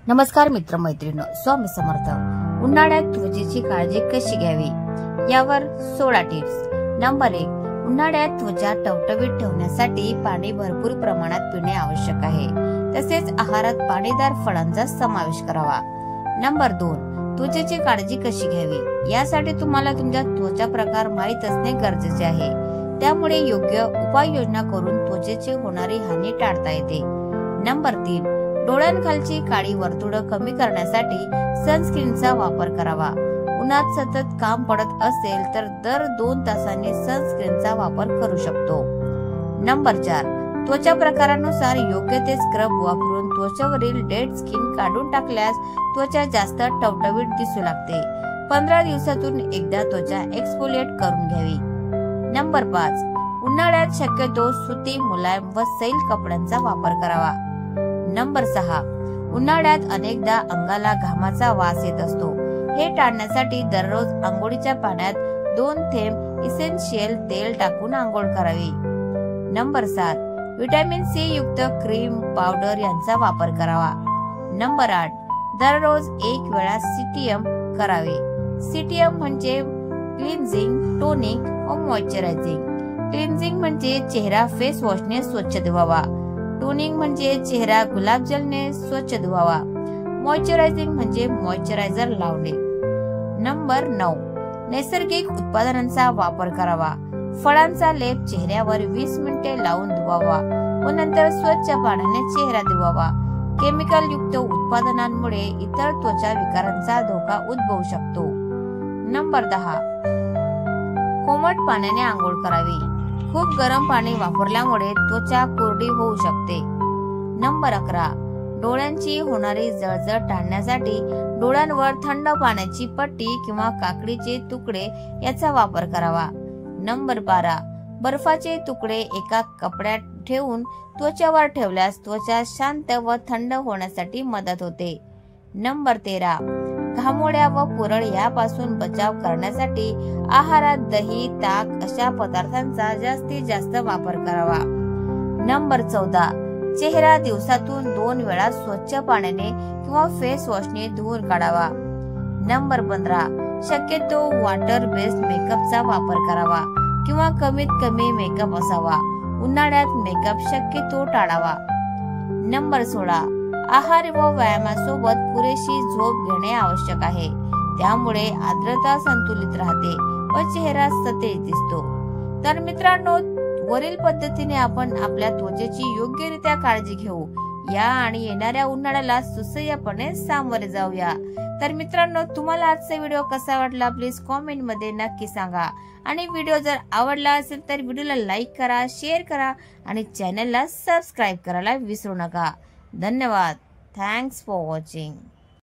नमस्कार मित्रमैत्रिणींनो, स्वामी समर्थ। उन्हाळ्यात त्वचेची काळजी कशी घ्यावी यावर 16 टिप्स। नंबर 1, उन्हाळ्यात त्वचा टवटवीत ठेवण्यासाठी पाणी भरपूर प्रमाणात पिणे आवश्यक आहे। तसेच आहारात पाणीदार फळांचा समावेश करावा। नंबर 2, त्वचेची काळजी कशी घ्यावी यासाठी तुम्हाला तुमचा त्वचा प्रकार माहित असणे गरजेचे आहे। त्यामुळे योग्य उपाययोजना करून त्वचेची होणारी हानी टाळता येते। नंबर 3, डोळ्यांखालची काळी वर्तुळ कमी करण्यासाठी सनस्क्रीनचा वापर करावा। उन्हात सतत काम पडत असेल तर दर 2 तासांनी सनस्क्रीनचा वापर करू शकतो। नंबर 4, त्वचा प्रकारानुसार योग्य ते स्क्रब वापरून त्वचेवरील डेड स्किन काढून टाकल्यास त्वचा जास्त टवटवीत दिसू लागते। 15 दिवसातून एकदा त्वचा एक्सफोलिएट करून घ्यावी। नंबर 5, उन्हाळ्यात शक्यतो सुती, मुलायम व सैल कपड्यांचा वापर करावा। नंबर 6, उन्हाळ्यात अनेकदा अंगाला घामाचा वास येत असतो। हे टाळण्यासाठी दररोज अंघोळीच्या पाण्यात 2 थेंब इसेन्शियल तेल टाकून अंघोळ करावी। नंबर 7, व्हिटॅमिन सी युक्त क्रीम, पावडर यांचा वापर करावा। नंबर 8, दररोज 1 वेळा सीटीएम करावे। सीटीएम म्हणजे क्लिन्झिंग, टोनिक व मॉइश्चरायझिंग। क्लिन्झिंग म्हणजे चेहरा फेस वॉशने स्वच्छ धुवावा। टोनिंग म्हणजे चेहरा गुलाबजलने स्वच्छ धुवावा। मॉइश्चरायझिंग म्हणजे मॉइश्चरायझर लावणे। नंबर 9, नैसर्गिक उत्पादनांचा वापर करावा। फळांचा लेप चेहऱ्यावर 20 मिनिटे लावून धुवावा व नंतर स्वच्छ पाण्याने चेहरा धुवावा। केमिकल युक्त उत्पादनांमुळे इतर त्वचा विकारांचा धोका उद्भवू शकतो। नंबर 10, कोमट पाण्याने आंघोळ करावी। खूप गरम पाणी वापरल्यामुळे त्वचा कोरडी होऊ शकते। नंबर 11, डोळ्यांची होणारी जळजळ टाळण्यासाठी डोळ्यांवर थंड पाण्याची पट्टी किंवा काकडीचे तुकडे याचा वापर करावा। नंबर 12, बर्फाचे तुकडे एका कपड्यात ठेवून त्वचावर ठेवल्यास त्वचा शांत व थंड होण्यासाठी मदत होते। नंबर 13, घामोळ्या व पुरळ यापासून बचाव करण्यासाठी आहारात दही, ताक अशा पदार्थांचा जास्तीत जास्त वापर करावा। नंबर 14, चेहरा दिवसातून 2 वेळा स्वच्छ पाण्याने किंवा फेस वॉशने धुवून काढावा। नंबर 15, शक्यतो वॉटर बेस्ड मेकअपचा वापर करावा किंवा कमीत कमी मेकअप असावा। उन्हाळ्यात मेकअप शक्यतो टाळावा। नंबर 16, आहार व व्यायामासोबत पुरेशी झोप घेणे आवश्यक आहे। त्यामुळे आर्द्रता संतुलित राहते व चेहरा सतेज दिसतो। तर मित्रांनो, वरील पद्धतीने आपण आपल्या त्वचेची योग्यरित्या काळजी घेऊ या आणि येणाऱ्या उन्हाळ्याला सुसह्यपणे सामोरे जाऊया। तर मित्रांनो, तुम्हाला आजचा व्हिडिओ कसा वाटला प्लीज कॉमेंट मध्ये नक्की सांगा। आणि व्हिडिओ जर आवडला असेल तर व्हिडिओला लाईक करा, शेअर करा आणि चॅनलला सबस्क्राईब करायला विसरू नका। धन्यवाद। Thanks for watching.